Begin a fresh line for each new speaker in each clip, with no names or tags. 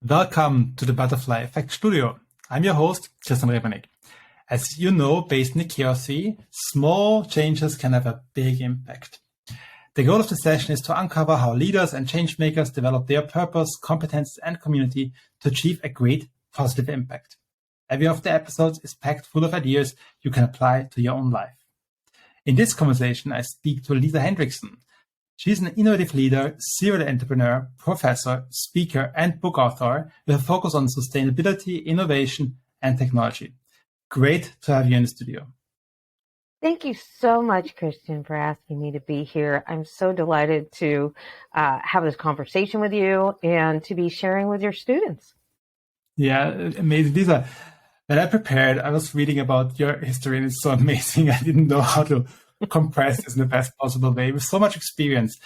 Welcome to the Butterfly Effect Studio. I'm your host, Christian Repanek. As you know, based in the KRC, small changes can have a big impact. The goal of the session is to uncover how leaders and change makers develop their purpose, competence, and community to achieve a great positive impact. Every of the episodes is packed full of ideas you can apply to your own life. In this conversation, I speak to Lisa Hendrickson. She's an innovative leader, serial entrepreneur, professor, speaker, and book author with a focus on sustainability, innovation, and technology. Great to have you in the studio.
Thank you so much, Christian, for asking me to be here. I'm so delighted to have this conversation with you and to be sharing with your students.
Yeah, amazing. Lisa, when I prepared, I was reading about your history, and it's so amazing. I didn't know how to compress this in the best possible way with so much experience.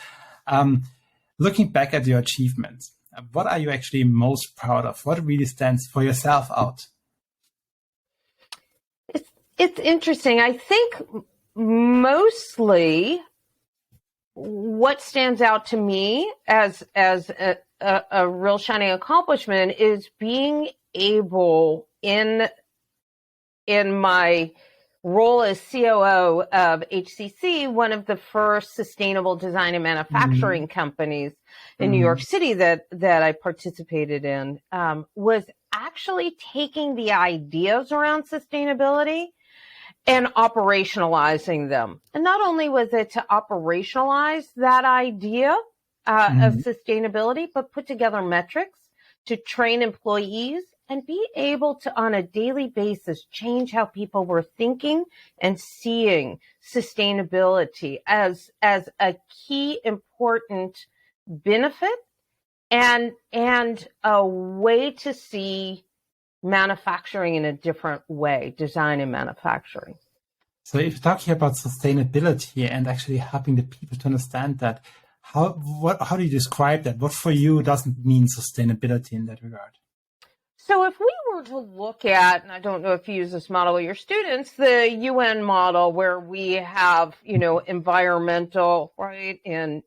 Looking back at your achievements, what are you actually most proud of? What really stands for yourself out?
It's interesting. I think mostly what stands out to me as a real shining accomplishment is being able in my role as COO of HCC, one of the first sustainable design and manufacturing companies in New York City that I participated in, was actually taking the ideas around sustainability and operationalizing them. And not only was it to operationalize that idea of sustainability, but put together metrics to train employees and be able to, on a daily basis, change how people were thinking and seeing sustainability as a key important benefit and a way to see manufacturing in a different way, design and manufacturing.
So if you're talking about sustainability and actually helping the people to understand that, how do you describe that? What for you doesn't mean sustainability in that regard?
So if we were to look at, and I don't know if you use this model with your students, the UN model where we have, environmental, right, and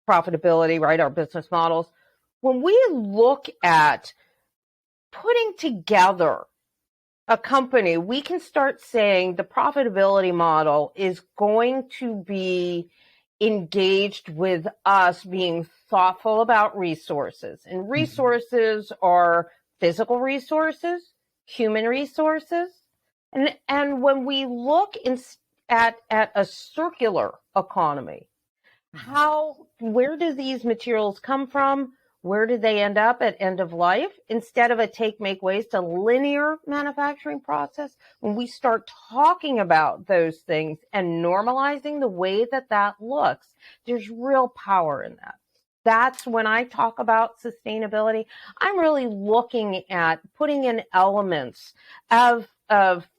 profitability, right, our business models. When we look at putting together a company, we can start saying the profitability model is going to be engaged with us being thoughtful about resources. And resources are physical resources, human resources. And when we look at a circular economy, where do these materials come from? Where do they end up at end of life? Instead of a take, make, waste, a linear manufacturing process, when we start talking about those things and normalizing the way that looks, there's real power in that. That's when I talk about sustainability. I'm really looking at putting in elements of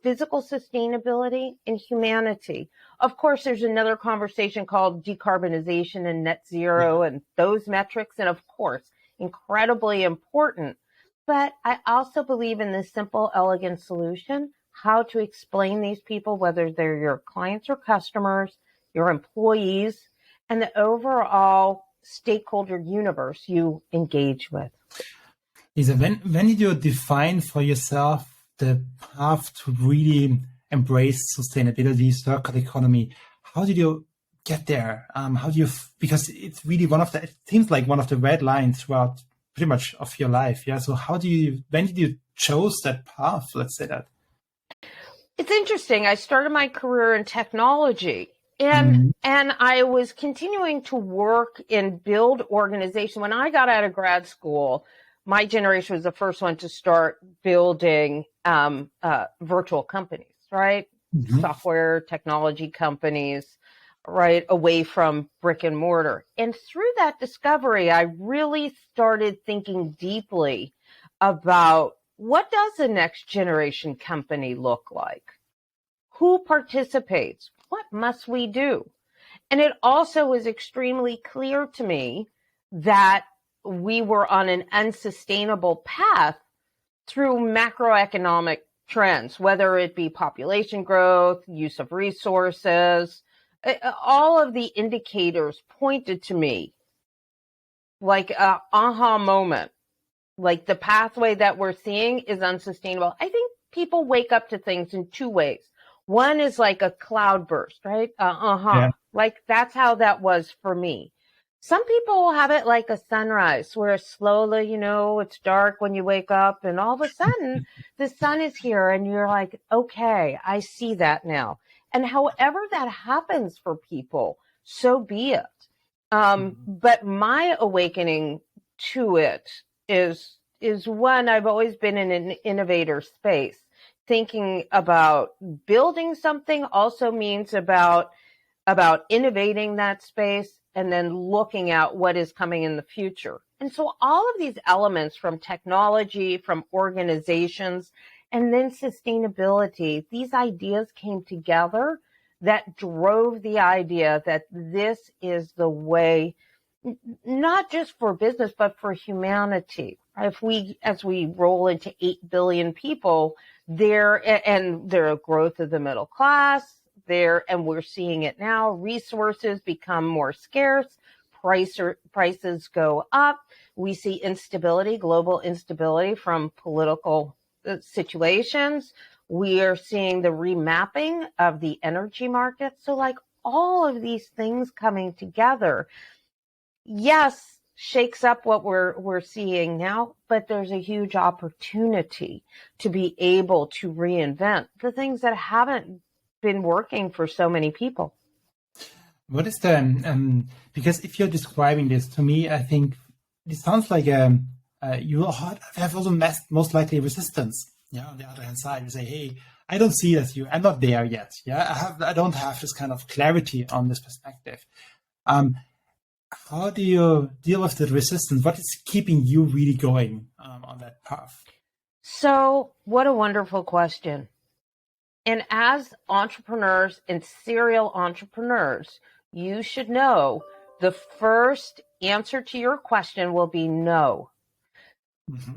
physical sustainability and humanity. Of course, there's another conversation called decarbonization and net zero and those metrics. And of course, incredibly important. But I also believe in this simple, elegant solution, how to explain these people, whether they're your clients or customers, your employees, and the overall stakeholder universe you engage with.
Lisa, when did you define for yourself the path to really embrace sustainability, circular economy? How did you get there? Because it's really it seems like one of the red lines throughout pretty much of your life. Yeah. So when did you chose that path? Let's say that.
It's interesting. I started my career in technology and I was continuing to work and build organization. When I got out of grad school, my generation was the first one to start building virtual companies, right? Software technology companies, right, away from brick and mortar. And through that discovery, I really started thinking deeply about what does a next generation company look like? Who participates? What must we do? And it also was extremely clear to me that we were on an unsustainable path through macroeconomic trends, whether it be population growth, use of resources. All of the indicators pointed to me like a aha moment. Like the pathway that we're seeing is unsustainable. I think people wake up to things in two ways. One is like a cloudburst, right?
Yeah.
Like that's how that was for me. Some people will have it like a sunrise where slowly, it's dark when you wake up and all of a sudden the sun is here and you're like, okay, I see that now. And however that happens for people, so be it. But my awakening to it is one, I've always been in an innovator space. Thinking about building something also means about innovating that space and then looking at what is coming in the future. And so all of these elements from technology, from organizations, and then sustainability, these ideas came together that drove the idea that this is the way, not just for business, but for humanity. As we roll into 8 billion people, there a growth of the middle class there, and we're seeing it now, resources become more scarce, prices go up. We see instability, global instability from political situations. We are seeing the remapping of the energy market. So like all of these things coming together, yes, shakes up what we're seeing now, but there's a huge opportunity to be able to reinvent the things that haven't been working for so many people.
What is the because if you're describing this to me, I think it sounds like you have also most likely resistance. Yeah, on the other hand side, you say, hey, I don't see that I'm not there yet. Yeah, I don't have this kind of clarity on this perspective. How do you deal with the resistance? What is keeping you really going on that path?
So, what a wonderful question. And as entrepreneurs and serial entrepreneurs, you should know the first answer to your question will be no. Mm-hmm.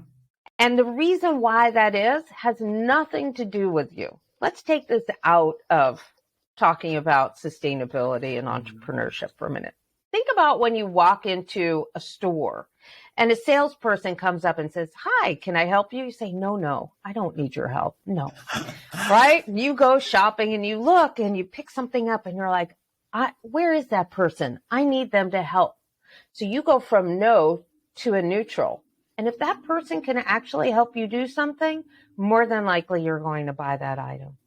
And the reason why that has nothing to do with you. Let's take this out of talking about sustainability and entrepreneurship for a minute. Think about when you walk into a store and a salesperson comes up and says, hi, can I help you? You say, no, I don't need your help. No. Right? You go shopping and you look and you pick something up and you're like, where is that person? I need them to help. So you go from no to a neutral. And if that person can actually help you do something, more than likely you're going to buy that item.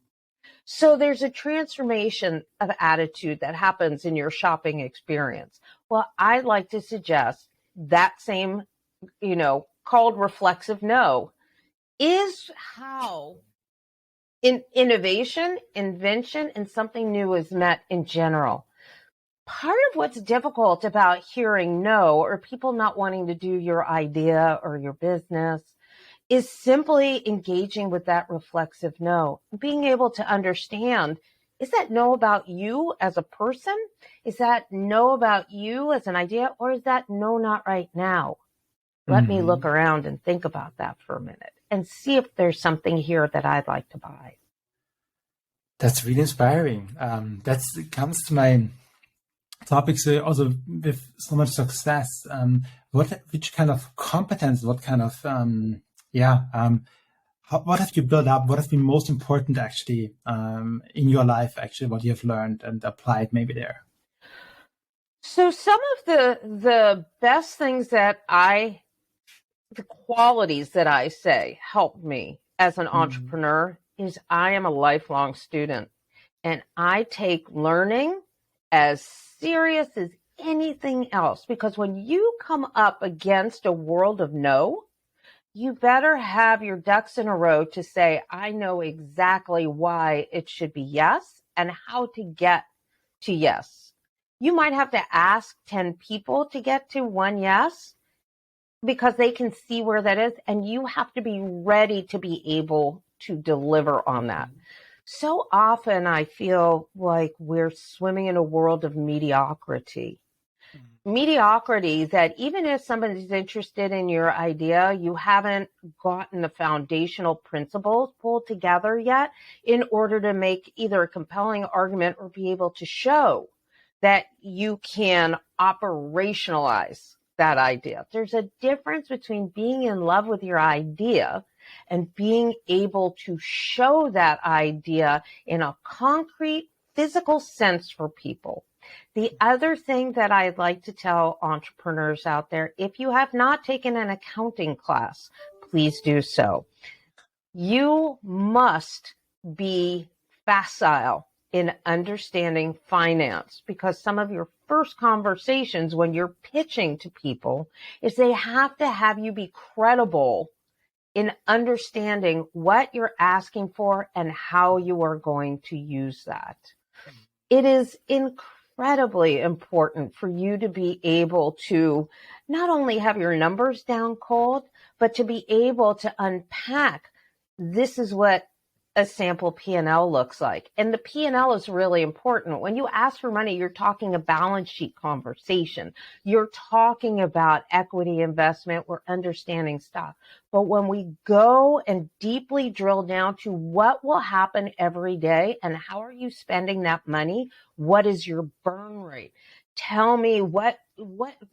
So there's a transformation of attitude that happens in your shopping experience. Well, I'd like to suggest that same, called reflexive no is how innovation, invention, and something new is met in general. Part of what's difficult about hearing no or people not wanting to do your idea or your business is simply engaging with that reflexive no, being able to understand, is that no about you as a person? Is that no about you as an idea? Or is that no, not right now? Let me look around and think about that for a minute and see if there's something here that I'd like to buy.
That's really inspiring. That comes to my topics also with so much success. Which kind of competence, what kind of what have you built up? What has been most important actually in your life? Actually, what you have learned and applied maybe there.
So some of the best things the qualities that I say helped me as an entrepreneur is I am a lifelong student, and I take learning as serious as anything else, because when you come up against a world of no, you better have your ducks in a row to say, I know exactly why it should be yes and how to get to yes. You might have to ask 10 people to get to one yes because they can see where that is, and you have to be ready to be able to deliver on that. So often I feel like we're swimming in a world of mediocrity. Mediocrity that even if somebody's interested in your idea, you haven't gotten the foundational principles pulled together yet in order to make either a compelling argument or be able to show that you can operationalize that idea. There's a difference between being in love with your idea and being able to show that idea in a concrete, physical sense for people. The other thing that I'd like to tell entrepreneurs out there, if you have not taken an accounting class, please do so. You must be facile in understanding finance, because some of your first conversations when you're pitching to people is they have to have you be credible in understanding what you're asking for and how you are going to use that. It is incredibly important for you to be able to not only have your numbers down cold, but to be able to unpack, this is what a sample P&L looks like. And the P&L is really important. When you ask for money, you're talking a balance sheet conversation. You're talking about equity investment. We're understanding stuff. But when we go and deeply drill down to what will happen every day and how are you spending that money? What is your burn rate? Tell me what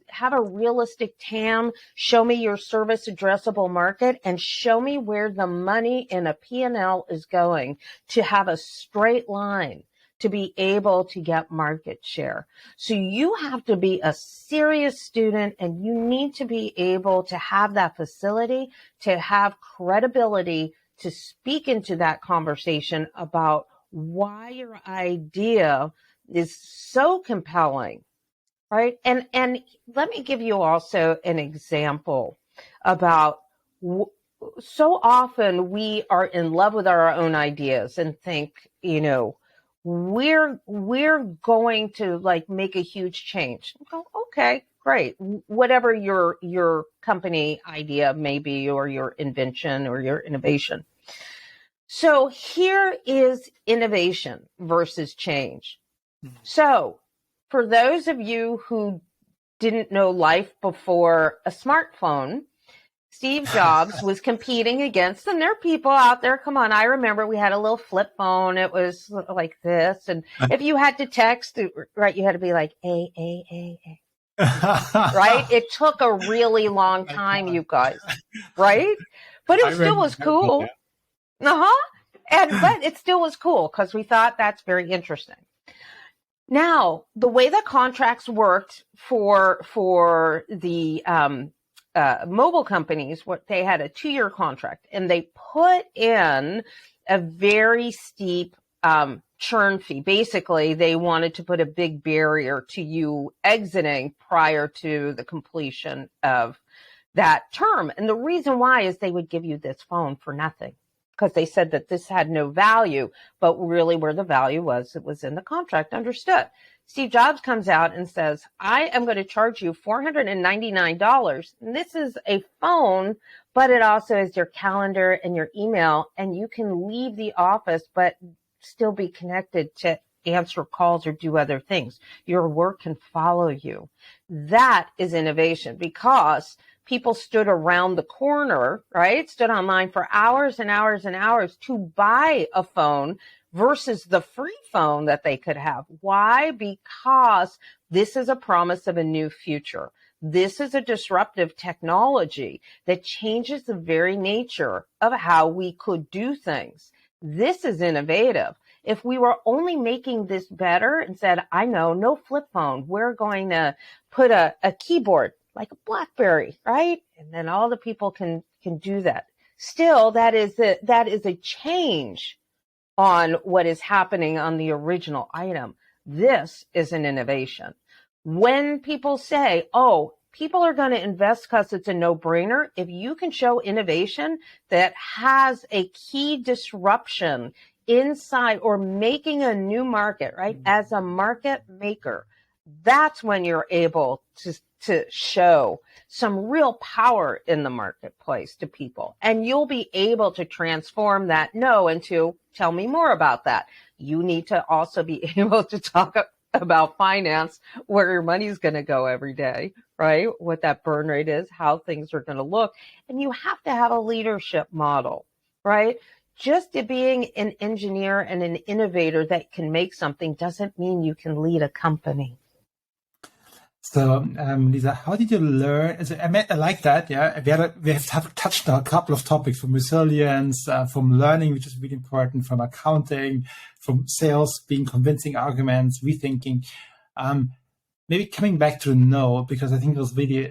have a realistic TAM, show me your service addressable market, and show me where the money in a P&L is going to have a straight line to be able to get market share. So you have to be a serious student, and you need to be able to have that facility, to have credibility, to speak into that conversation about why your idea is so compelling. Right. And let me give you also an example about so often we are in love with our own ideas and think, we're going to like make a huge change. Go, okay, great. Whatever your company idea may be, or your invention or your innovation. So here is innovation versus change. So for those of you who didn't know life before a smartphone, Steve Jobs was competing against, and there are people out there, come on, I remember we had a little flip phone. It was like this. And if you had to text, right, you had to be like, A. Right? It took a really long time, you guys, right? But it still was cool. But it still was cool because we thought that's very interesting. Now, the way that contracts worked for the mobile companies, they had a 2-year contract, and they put in a very steep churn fee. Basically, they wanted to put a big barrier to you exiting prior to the completion of that term. And the reason why is they would give you this phone for nothing, because they said that this had no value, but really where the value was, it was in the contract. Understood. Steve Jobs comes out and says, I am going to charge you $499. And this is a phone, but it also is your calendar and your email, and you can leave the office, but still be connected to answer calls or do other things. Your work can follow you. That is innovation, because people stood around the corner, right? Stood online for hours and hours and hours to buy a phone versus the free phone that they could have. Why? Because this is a promise of a new future. This is a disruptive technology that changes the very nature of how we could do things. This is innovative. If we were only making this better and said, I know, no flip phone, we're going to put a keyboard like a BlackBerry, right? And then all the people can do that. Still, that is a change on what is happening on the original item. This is an innovation. When people say, oh, people are going to invest because it's a no-brainer, if you can show innovation that has a key disruption inside or making a new market, right? As a market maker, that's when you're able to show some real power in the marketplace to people. And you'll be able to transform that no into, tell me more about that. You need to also be able to talk about finance, where your money's going to go every day, right? What that burn rate is, how things are going to look. And you have to have a leadership model, right? Just being an engineer and an innovator that can make something doesn't mean you can lead a company.
So, Lisa, how did you learn? I like that. Yeah, we have touched on a couple of topics from resilience, from learning, which is really important, from accounting, from sales, being convincing arguments, rethinking. Maybe coming back to no, because I think it was really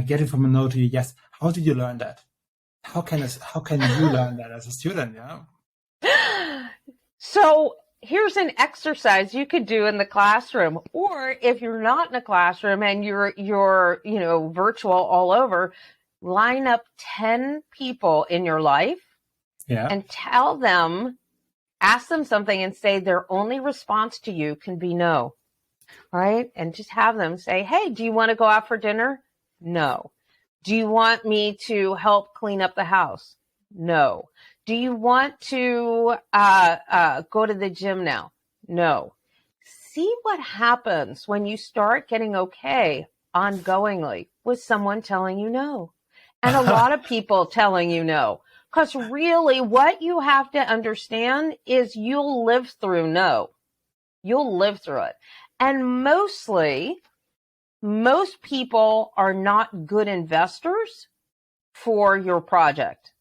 getting from a no to a yes. How did you learn that? How can you learn that as a student? Yeah.
So here's an exercise you could do in the classroom, or if you're not in a classroom and you're virtual all over, line up 10 people in your life and ask them something and say their only response to you can be no. Right? And just have them say, hey, do you want to go out for dinner? No. Do you want me to help clean up the house? No. Do you want to go to the gym now? No. See what happens when you start getting okay ongoingly with someone telling you no. And a lot of people telling you no. Because really what you have to understand is you'll live through no. You'll live through it. And most people are not good investors for your project.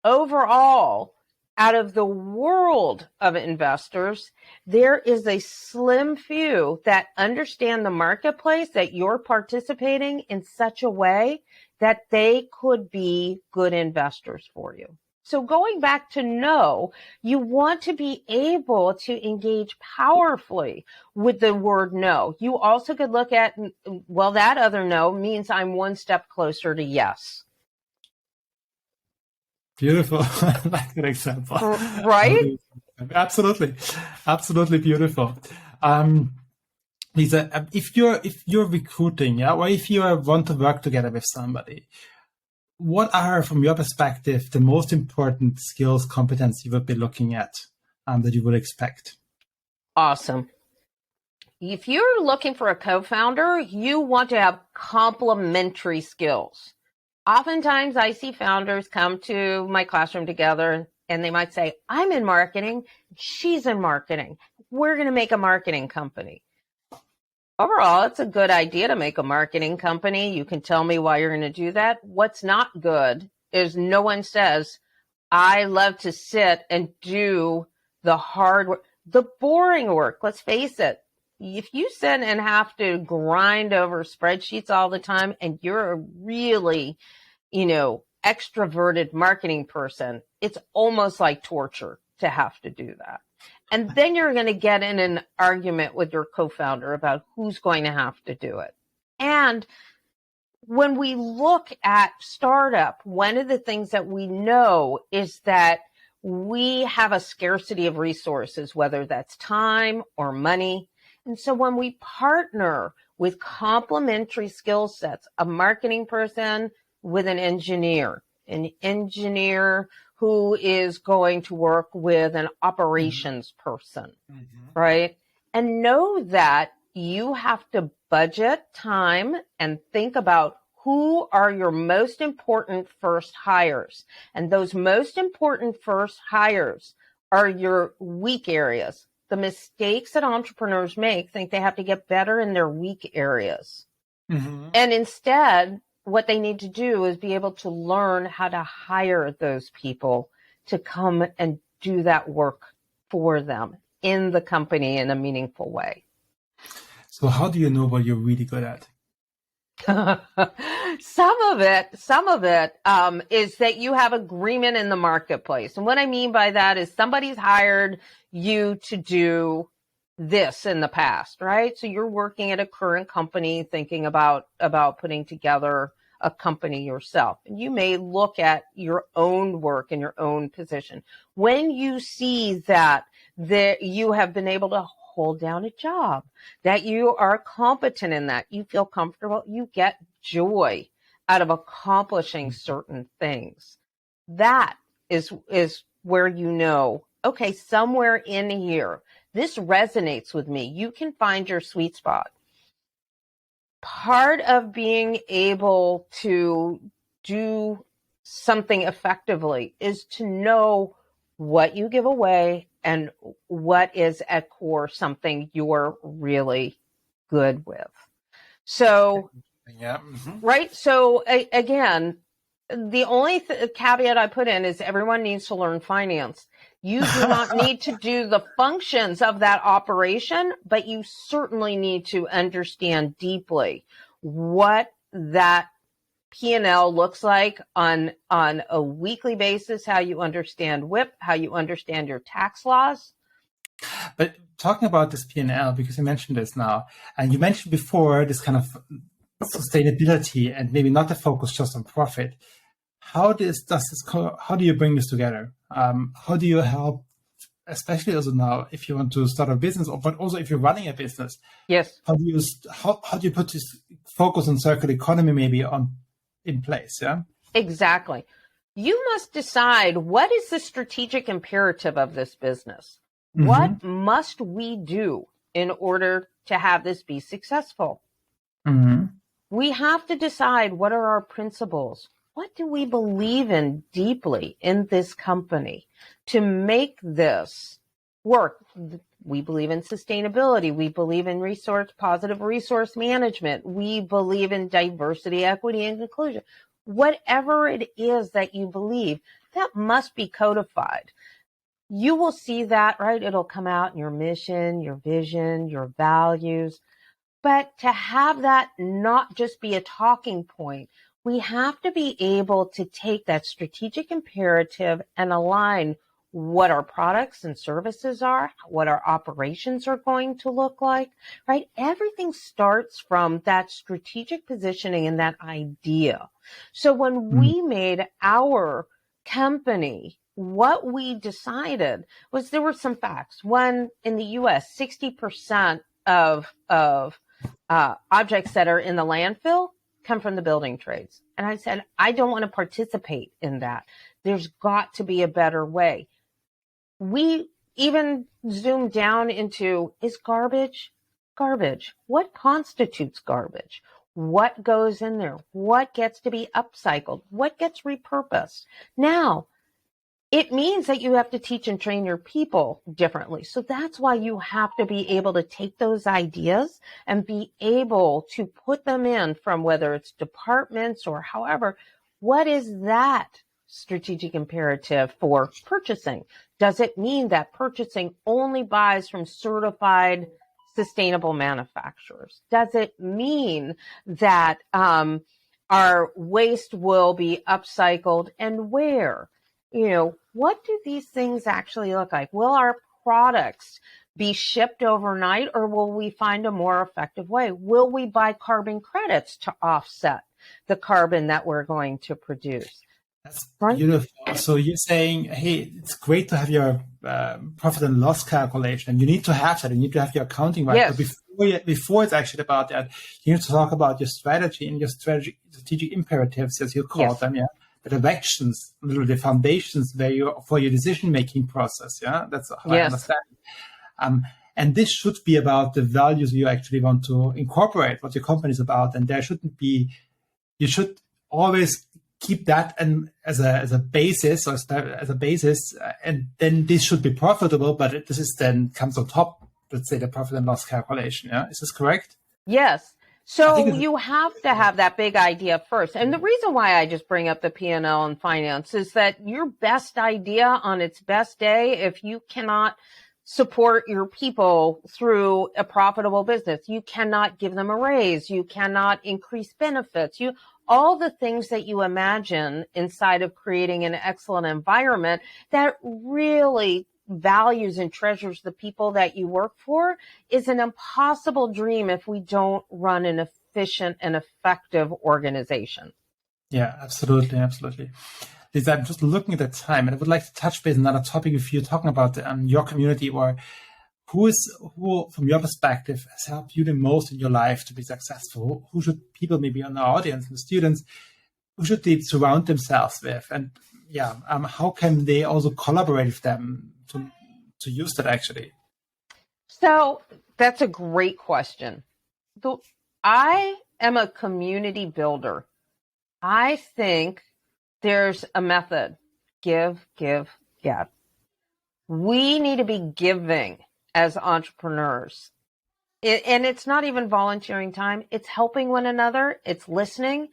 Overall, out of the world of investors, there is a slim few that understand the marketplace that you're participating in such a way that they could be good investors for you. So going back to no, you want to be able to engage powerfully with the word no. You also could look at, well, that other no means I'm one step closer to yes.
Beautiful. I like that example.
Right?
Absolutely beautiful. Lisa, if you're recruiting, yeah, or if you want to work together with somebody, what are, from your perspective, the most important skills, competence you would be looking at that you would expect?
Awesome. If you're looking for a co-founder, you want to have complementary skills. Oftentimes I see founders come to my classroom together and they might say, I'm in marketing, she's in marketing. We're going to make a marketing company. Overall, it's a good idea to make a marketing company. You can tell me why you're going to do that. What's not good is no one says, I love to sit and do the hard work, the boring work. Let's face it. If you sit and have to grind over spreadsheets all the time and you're a really, extroverted marketing person, it's almost like torture to have to do that. And then you're going to get in an argument with your co-founder about who's going to have to do it. And when we look at startup, one of the things that we know is that we have a scarcity of resources, whether that's time or money. And so when we partner with complementary skill sets, a marketing person with an engineer who is going to work with an operations person, right? And know that you have to budget time and think about who are your most important first hires. And those most important first hires are your weak areas. The mistakes that entrepreneurs make, think they have to get better in their weak areas. And instead, what they need to do is be able to learn how to hire those people to come and do that work for them in the company in a meaningful way.
So how do you know what you're really good at?
Some of it is that you have agreement in the marketplace. And what I mean by that is somebody's hired you to do this in the past, right? So you're working at a current company thinking about putting together a company yourself. And you may look at your own work in your own position. When you see that you have been able to hold down a job, that you are competent in that, you feel comfortable, you get joy out of accomplishing certain things. That is where you know, okay, somewhere in here, this resonates with me. You can find your sweet spot. Part of being able to do something effectively is to know what you give away and what is at core something you're really good with. So,
Yeah. Mm-hmm.
right. So again, the only caveat I put in is everyone needs to learn finance. You do not need to do the functions of that operation, but you certainly need to understand deeply what that P&L looks like on a weekly basis, how you understand WIP, how you understand your tax laws.
But talking about this P&L, because you mentioned this now, and you mentioned before this kind of sustainability and maybe not the focus just on profit. How do you bring this together? How do you help, especially also now, if you want to start a business, but also if you're running a business?
Yes.
How do you put this focus on circular economy maybe in place? Yeah.
Exactly. You must decide what is the strategic imperative of this business.
Mm-hmm.
What must we do in order to have this be successful?
Mm-hmm.
We have to decide what are our principles. What do we believe in deeply in this company to make this work? We believe in sustainability. We believe in positive resource management. We believe in diversity, equity, and inclusion. Whatever it is that you believe, that must be codified. You will see that, right? It'll come out in your mission, your vision, your values. But to have that not just be a talking point, we have to be able to take that strategic imperative and align what our products and services are, what our operations are going to look like, right? Everything starts from that strategic positioning and that idea. So when we made our company, what we decided was there were some facts. One, in the U.S., 60% of objects that are in the landfill come from the building trades. And I said, I don't want to participate in that. There's got to be a better way. We even zoomed down into, is garbage? Garbage. What constitutes garbage? What goes in there? What gets to be upcycled? What gets repurposed? Now, it means that you have to teach and train your people differently. So that's why you have to be able to take those ideas and be able to put them in from whether it's departments or however. What is that strategic imperative for purchasing? Does it mean that purchasing only buys from certified sustainable manufacturers? Does it mean that our waste will be upcycled and where? You know, what do these things actually look like? Will our products be shipped overnight, or will we find a more effective way? Will we buy carbon credits to offset the carbon that we're going to produce?
That's beautiful. So you're saying, hey, it's great to have your profit and loss calculation, and you need to have that. You need to have your accounting right.
Yes.
But before it's actually about that, you need to talk about your strategy and your strategic imperatives, as you call them. Yeah. The directions, the foundations for your decision-making process. Yeah, that's how I understand. And this should be about the values you actually want to incorporate, what your company is about. And you should always keep that and as a basis, and then this should be profitable. But this is then comes on top. Let's say the profit and loss calculation. Yeah, is this correct?
Yes. So you have to have that big idea first. And the reason why I just bring up the P&L and finance is that your best idea on its best day, if you cannot support your people through a profitable business, you cannot give them a raise, you cannot increase benefits, all the things that you imagine inside of creating an excellent environment that really values and treasures the people that you work for is an impossible dream if we don't run an efficient and effective organization.
Yeah, absolutely. Lisa, I'm just looking at the time, and I would like to touch base on another topic with you, talking about your community, or who, from your perspective, has helped you the most in your life to be successful? Who should people maybe on our audience and students, who should they surround themselves with? And how can they also collaborate with them to use that actually?
So that's a great question. I am a community builder. I think there's a method. Give, get. We need to be giving as entrepreneurs. And it's not even volunteering time. It's helping one another. It's listening.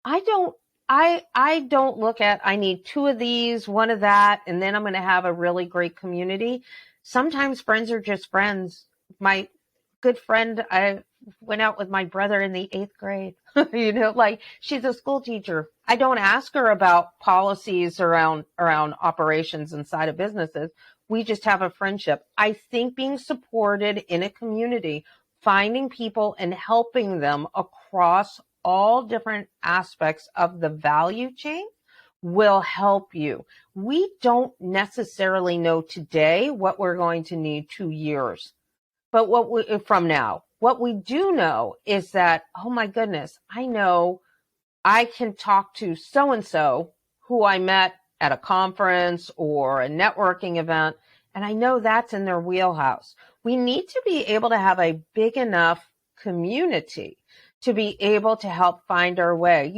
I don't look at, I need 2 of these, 1 of that, and then I'm going to have a really great community. Sometimes friends are just friends. My good friend, I went out with my brother in the 8th grade. Like, she's a school teacher. I don't ask her about policies around operations inside of businesses. We just have a friendship. I think being supported in a community, finding people and helping them across all different aspects of the value chain will help you. We don't necessarily know today what we're going to need 2 years, but from now, what we do know is that, oh my goodness, I know I can talk to so-and-so who I met at a conference or a networking event, and I know that's in their wheelhouse. We need to be able to have a big enough community to be able to help find our way.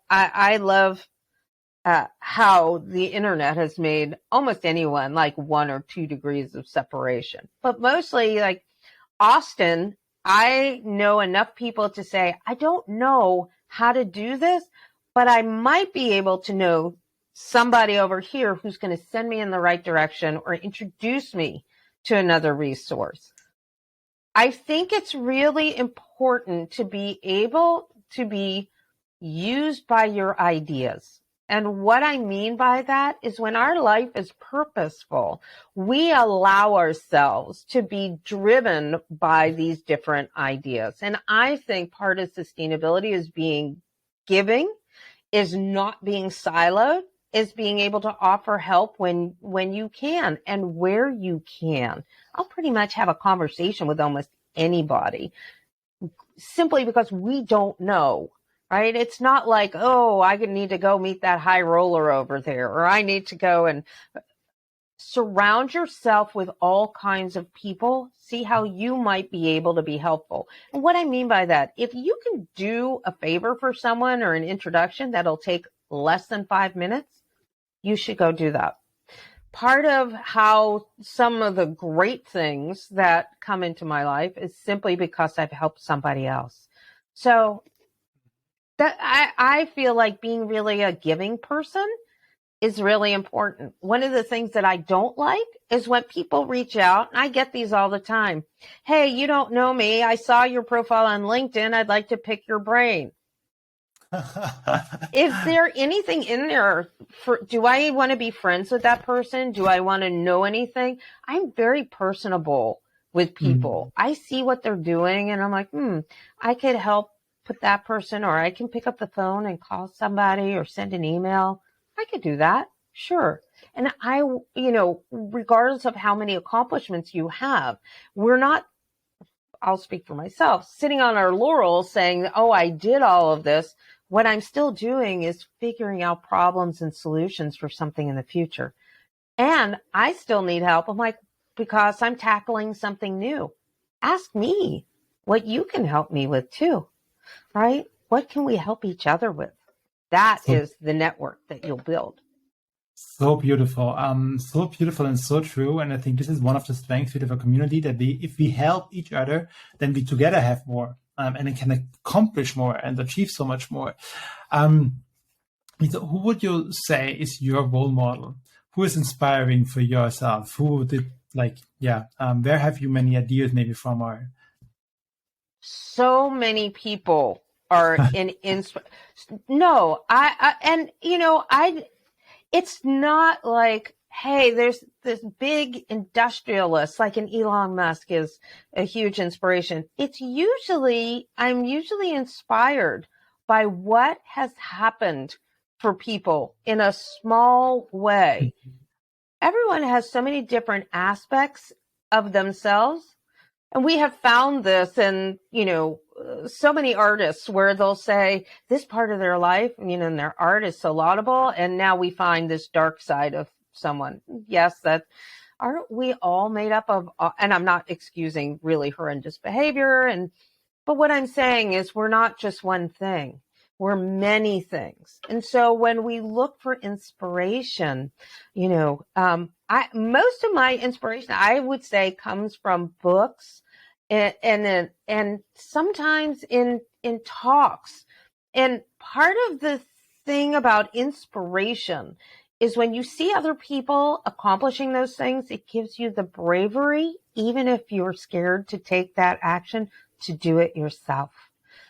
I love how the internet has made almost anyone like 1 or 2 degrees of separation. But mostly, like Austin, I know enough people to say, I don't know how to do this, but I might be able to know somebody over here who's going to send me in the right direction or introduce me to another resource. I think it's really important to be able to be used by your ideas. And what I mean by that is when our life is purposeful, we allow ourselves to be driven by these different ideas. And I think part of sustainability is being giving, is not being siloed, is being able to offer help when you can and where you can. I'll pretty much have a conversation with almost anybody simply because we don't know, right? It's not like, oh, I need to go meet that high roller over there, or I need to go and surround yourself with all kinds of people. See how you might be able to be helpful. And what I mean by that, if you can do a favor for someone or an introduction that'll take less than 5 minutes, you should go do that. Part of how some of the great things that come into my life is simply because I've helped somebody else. So that I feel like being really a giving person is really important. One of the things that I don't like is when people reach out, and I get these all the time. Hey, you don't know me. I saw your profile on LinkedIn. I'd like to pick your brain. Is there anything in there do I want to be friends with that person? Do I want to know anything? I'm very personable with people. I see what they're doing and I'm like, I could help put that person, or I can pick up the phone and call somebody or send an email. I could do that. Sure. And regardless of how many accomplishments you have, we're not, I'll speak for myself, sitting on our laurels saying, oh, I did all of this. What I'm still doing is figuring out problems and solutions for something in the future. And I still need help. I'm like, because I'm tackling something new. Ask me what you can help me with too, right? What can we help each other with? That is the network that you'll build.
So beautiful. So beautiful and so true. And I think this is one of the strengths of a community, that if we help each other, then we together have more. And it can accomplish more and achieve so much more. So who would you say is your role model? Who is inspiring for yourself? Where have you many ideas maybe from? Or
so many people are it's not like, hey, there's this big industrialist like an Elon Musk is a huge inspiration. I'm usually inspired by what has happened for people in a small way. Everyone has so many different aspects of themselves. And we have found this in, so many artists where they'll say this part of their life, and their art is so laudable. And now we find this dark side of someone. Yes, aren't we all made up of, and I'm not excusing really horrendous behavior. But what I'm saying is we're not just one thing. We're many things. And so when we look for inspiration, most of my inspiration, I would say, comes from books and sometimes in talks. And part of the thing about inspiration is when you see other people accomplishing those things, it gives you the bravery, even if you're scared to take that action, to do it yourself.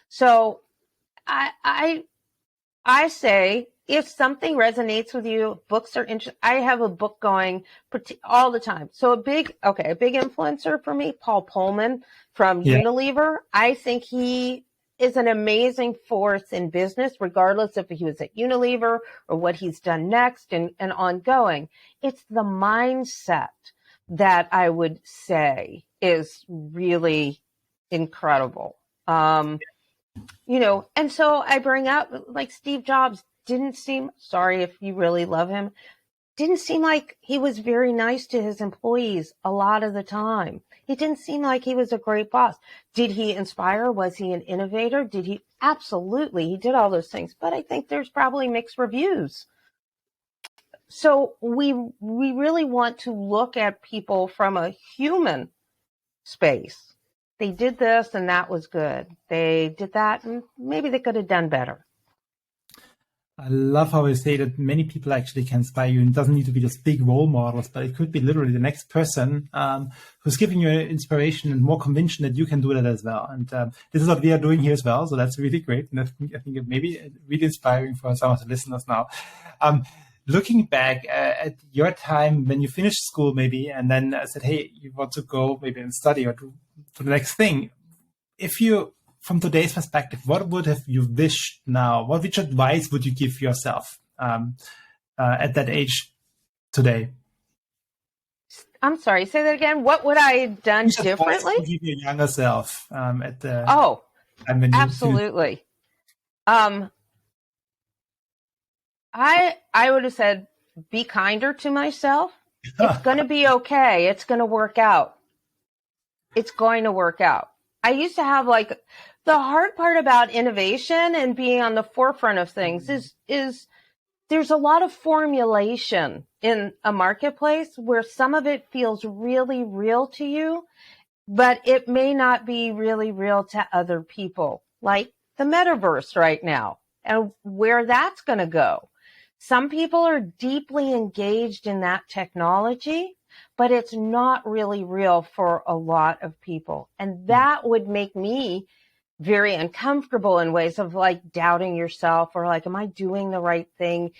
So I say, if something resonates with you, books are interesting. I have a book going all the time. So a big influencer for me, Paul Pullman from Unilever. I think he is an amazing force in business, regardless if he was at Unilever or what he's done next and ongoing. It's the mindset that I would say is really incredible. And so I bring up, like, Steve Jobs didn't seem, sorry if you really love him, didn't seem like he was very nice to his employees a lot of the time. He didn't seem like he was a great boss. Did he inspire? Was he an innovator? Absolutely, he did all those things. But I think there's probably mixed reviews. So we really want to look at people from a human space. They did this and that was good. They did that and maybe they could have done better.
I love how you say that many people actually can inspire you, and it doesn't need to be just big role models, but it could be literally the next person who's giving you inspiration and more conviction that you can do that as well. And this is what we are doing here as well. So that's really great. And I think it may be really inspiring for some of the listeners now. Looking back at your time when you finished school maybe, and then said, hey, you want to go maybe and study or to the next thing. If you, from today's perspective, what would have you wished now? Which advice would you give yourself at that age today?
I'm sorry, say that again. What would I have done differently?
Would you give your younger self at the
absolutely. I would have said, be kinder to myself. It's going to be okay. It's going to work out. It's going to work out. I used to have, like, the hard part about innovation and being on the forefront of things is there's a lot of formulation in a marketplace where some of it feels really real to you, but it may not be really real to other people, like the metaverse right now and where that's going to go. Some people are deeply engaged in that technology, but it's not really real for a lot of people. And that would make me very uncomfortable in ways of, like, doubting yourself or, like, am I doing the right thing?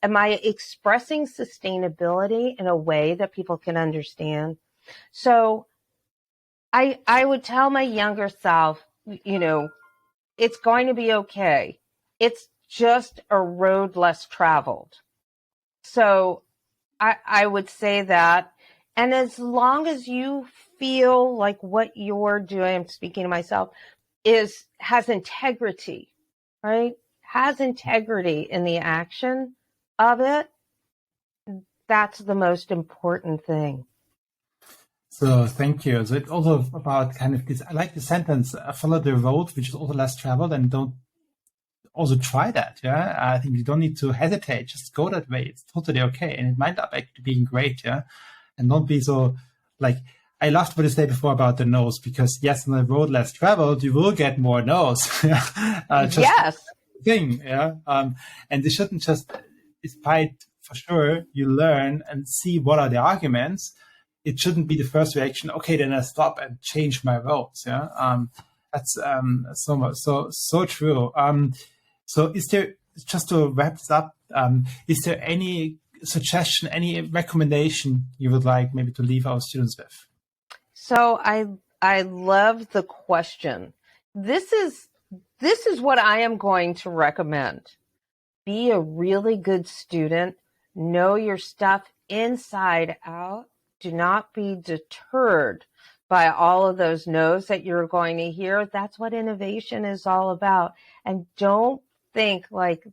Am I expressing sustainability in a way that people can understand? So I would tell my younger self, it's going to be okay. It's just a road less traveled. So I would say that. And as long as you feel like what you're doing, I'm speaking to myself, has integrity, right? Has integrity in the action of it, that's the most important thing.
So thank you. So it's also about kind of this, I like the sentence, follow the road, which is also less traveled, and don't also try that. Yeah. I think you don't need to hesitate. Just go that way. It's totally okay. And it might end up actually being great. Yeah. And don't be so, like, I loved what you said before about the no's, because yes, on the road less traveled, you will get more no's.
Yes.
Thing. Yeah. And they shouldn't just, despite for sure you learn and see what are the arguments, it shouldn't be the first reaction. Okay, then I stop and change my roads. Yeah. That's so true. So is there, just to wrap this up, is there any suggestion, any recommendation you would like maybe to leave our students with?
So I love the question. This is what I am going to recommend. Be a really good student. Know your stuff inside out. Do not be deterred by all of those no's that you're going to hear. That's what innovation is all about. And don't think like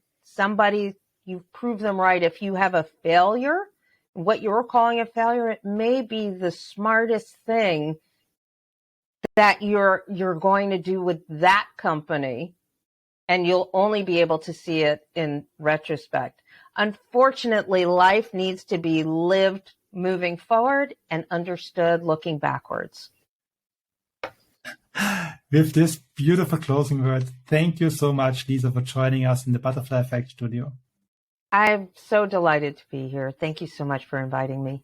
you've proved them right. If you have a failure, what you're calling a failure, it may be the smartest thing that you're going to do with that company, and you'll only be able to see it in retrospect. Unfortunately, life needs to be lived moving forward and understood looking backwards.
With this beautiful closing word, thank you so much, Lisa, for joining us in the Butterfly Effect studio.
I'm so delighted to be here. Thank you so much for inviting me.